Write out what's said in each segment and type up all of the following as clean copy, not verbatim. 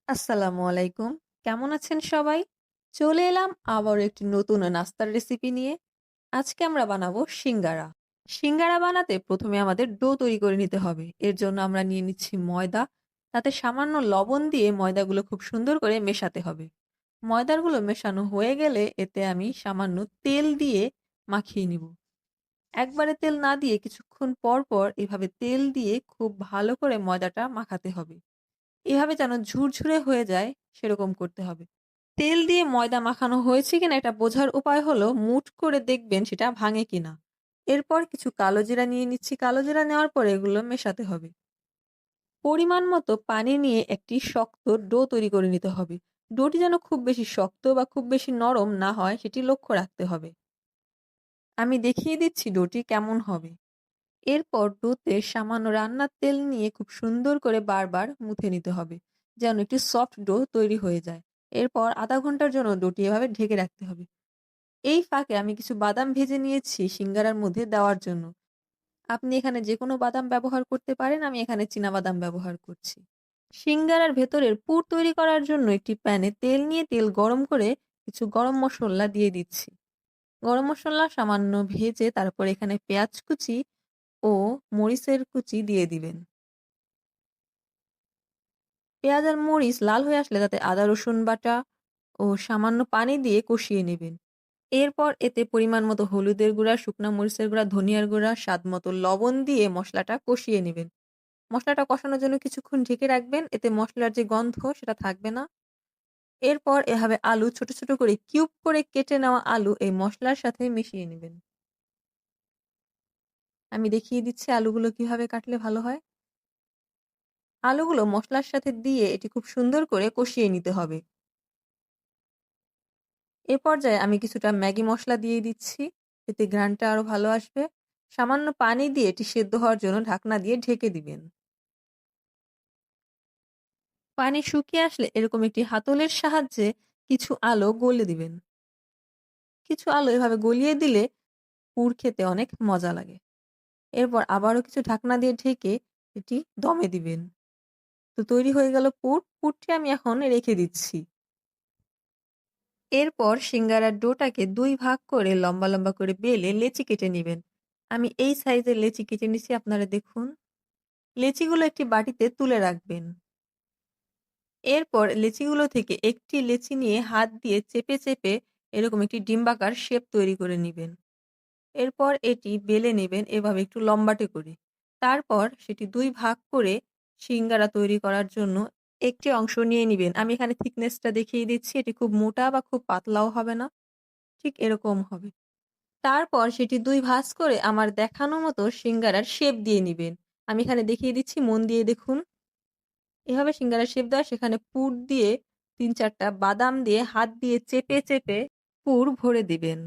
আসসালামু আলাইকুম। কেমন আছেন সবাই? চলে এলাম আবারও একটি নতুন নাস্তার রেসিপি নিয়ে। আজকে আমরা বানাবো সিঙ্গারা। সিঙ্গারা বানাতে প্রথমে আমাদের ডো তৈরি করে নিতে হবে। এর জন্য আমরা নিয়ে নিচ্ছি ময়দা। তাতে সামান্য লবণ দিয়ে ময়দাগুলো খুব সুন্দর করে মেশাতে হবে। ময়দাগুলো মেশানো হয়ে গেলে এতে আমি সামান্য তেল দিয়ে মাখিয়ে নিব। একবারে তেল না দিয়ে কিছুক্ষণ পর, পর এভাবে তেল দিয়ে খুব ভালো করে ময়দাটা মাখাতে হবে। এভাবে যেন ঝুরঝুরে হয়ে যায় সেরকম করতে হবে। তেল দিয়ে ময়দা মাখানো হয়েছে কিনা এটা বোঝার উপায় হলো মুঠ করে দেখবেন সেটা ভাঙে কিনা। এরপর কিছু কালো জিরা নিয়ে নিচ্ছি। কালো জিরা নেওয়ার পরে এগুলো মেশাতে হবে। পরিমাণ মতো পানি নিয়ে একটি শক্ত ডো তৈরি করে নিতে হবে। ডোটি যেন খুব বেশি শক্ত বা খুব বেশি নরম না হয় সেটি লক্ষ্য রাখতে হবে। আমি দেখিয়ে দিচ্ছি ডোটি কেমন হবে। এরপর ডোতে সামান্য রান্নার তেল নিয়ে খুব সুন্দর করে বারবার মুথে নিতে হবে যেন একটি সফট ডো তৈরি হয়ে যায়। এরপর আধা ঘন্টার জন্য ডোটি এভাবে ঢেকে রাখতে হবে। এই ফাঁকে আমি কিছু বাদাম ভেজে নিয়েছি সিঙ্গারার মধ্যে দেওয়ার জন্য। আপনি এখানে যে কোনো বাদাম ব্যবহার করতে পারেন, আমি এখানে চীনা বাদাম ব্যবহার করছি। সিঙ্গারার ভেতরের পুর তৈরি করার জন্য একটি প্যানে তেল নিয়ে তেল গরম করে কিছু গরম মশলা দিয়ে দিচ্ছি। গরম মসলা সামান্য ভেজে তারপর এখানে পেঁয়াজ কুচি ও মরিচের কুচি দিয়ে দিবেন। পেঁয়াজ আর মরিচ লাল হয়ে আসলে তাতে আদা রসুন বাটা ও সামান্য পানি দিয়ে কষিয়ে নেবেন। এরপর এতে পরিমাণ মতো হলুদের গুঁড়া, শুকনা মরিচের গুঁড়া, ধনিয়ার গুঁড়া, স্বাদ মতো লবণ দিয়ে মসলাটা কষিয়ে নেবেন। মসলাটা কষানোর জন্য কিছুক্ষণ ঢেকে রাখবেন, এতে মসলার যে গন্ধ সেটা থাকবে না। এরপর এভাবে আলু ছোট, ছোট করে কিউব করে কেটে নেওয়া আলু এই মসলার সাথে মিশিয়ে নেবেন। আমি দেখিয়ে দিচ্ছি আলুগুলো কিভাবে কাটলে ভালো হয়। আলুগুলো মসলার সাথে দিয়ে এটি খুব সুন্দর করে কষিয়ে নিতে হবে। এ পর্যায়ে আমি কিছুটা ম্যাগি মসলা দিয়ে দিচ্ছি। এতে ঘ্রাণটা আরো ভালো আসবে। সামান্য পানি দিয়ে এটি সেদ্ধ হওয়ার জন্য ঢাকনা দিয়ে ঢেকে দিবেন। পানি শুকিয়ে আসলে এরকম একটি হাতলের সাহায্যে কিছু আলু গলে দিবেন। কিছু আলু এভাবে গলিয়ে দিলে পুর খেতে অনেক মজা লাগে। এরপর আবারও কিছু ঢাকনা দিয়ে ঢেকে এটি দমে দিবেন। তো তৈরি হয়ে গেল পুর। পুরটি আমি এখন রেখে দিচ্ছি। এরপর সিঙ্গারার ডোটাকে ২ ভাগ করে লম্বা, লম্বা করে বেলে লেচি কেটে নিবেন। আমি এই সাইজের লেচি কেটে নিছি, আপনারা দেখুন। লেচিগুলো একটি বাটিতে তুলে রাখবেন। এরপর লেচিগুলো থেকে একটি লেচি নিয়ে হাত দিয়ে চেপে, চেপে এরকম একটি ডিম্বাকার শেপ তৈরি করে নিবেন। এরপর এটি বেলে নেবেন এভাবে একটু লম্বাটে করে। তারপর সেটি ২ ভাগ করে সিঙ্গারা তৈরি করার জন্য একটি অংশ নিয়ে নিবেন। আমি এখানে থিকনেসটা দেখিয়ে দিচ্ছি। এটি খুব মোটা বা খুব পাতলাও হবে না। ঠিক এরকম হবে। তারপর সেটি ২ ভাঁজ করে আমার দেখানো মতো সিঙ্গারার শেপ দিয়ে নিবেন। আমি এখানে দেখিয়ে দিচ্ছি, মন দিয়ে দেখুন। এভাবে সিঙ্গারার শেপ দেওয়া, সেখানে পুর দিয়ে ৩-৪ টা বাদাম দিয়ে হাত দিয়ে চেপে, চেপে পুর ভরে দিবেন।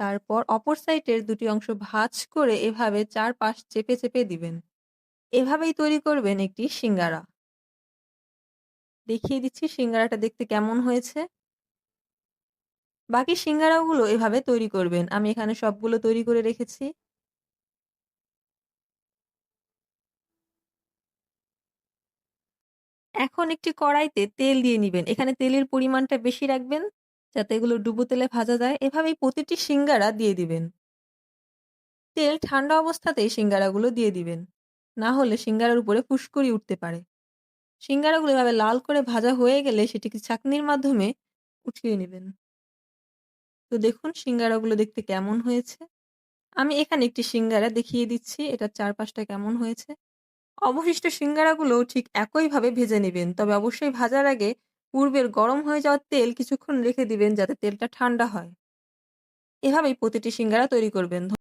তারপর অপর সাইডের ২ টি অংশ ভাঁজ করে এভাবে ৪ পাশ চেপে, চেপে দিবেন। এভাবেই তৈরি করবেন একটি সিঙ্গারা। দেখিয়ে দিচ্ছি সিঙ্গারাটা দেখতে কেমন হয়েছে। বাকি সিঙ্গারাগুলো এভাবে তৈরি করবেন। আমি এখানে সবগুলো তৈরি করে রেখেছি। এখন একটি কড়াইতে তেল দিয়ে নিবেন। এখানে তেলের পরিমাণটা বেশি রাখবেন, যাতে এগুলো ডুবো তেলে ভাজা যায়। এভাবেই প্রতিটি সিঙ্গারা দিয়ে দিবেন। তেল ঠান্ডা অবস্থাতেই সিঙ্গারাগুলো দিয়ে দিবেন। না হলে সিঙ্গারার উপরে ফুসকুড়ি উঠতে পারে। সিঙ্গারাগুলো এভাবে লাল করে ভাজা হয়ে গেলে সেটিকে ছাঁকনির মাধ্যমে উঠিয়ে নিবেন। তো দেখুন সিঙ্গারাগুলো দেখতে কেমন হয়েছে। আমি এখানে একটি সিঙ্গারা দেখিয়ে দিচ্ছি, এটার চারপাশটা কেমন হয়েছে। অবশিষ্ট সিঙ্গারাগুলোও ঠিক একইভাবে ভেজে নিবেন। তবে অবশ্যই ভাজার আগে পূর্বের গরম হয়ে যাওয়া তেল কিছুক্ষণ রেখে দিবেন যাতে তেলটা ঠান্ডা হয়। এভাবেই প্রতিটি সিঙ্গারা তৈরি করবেন।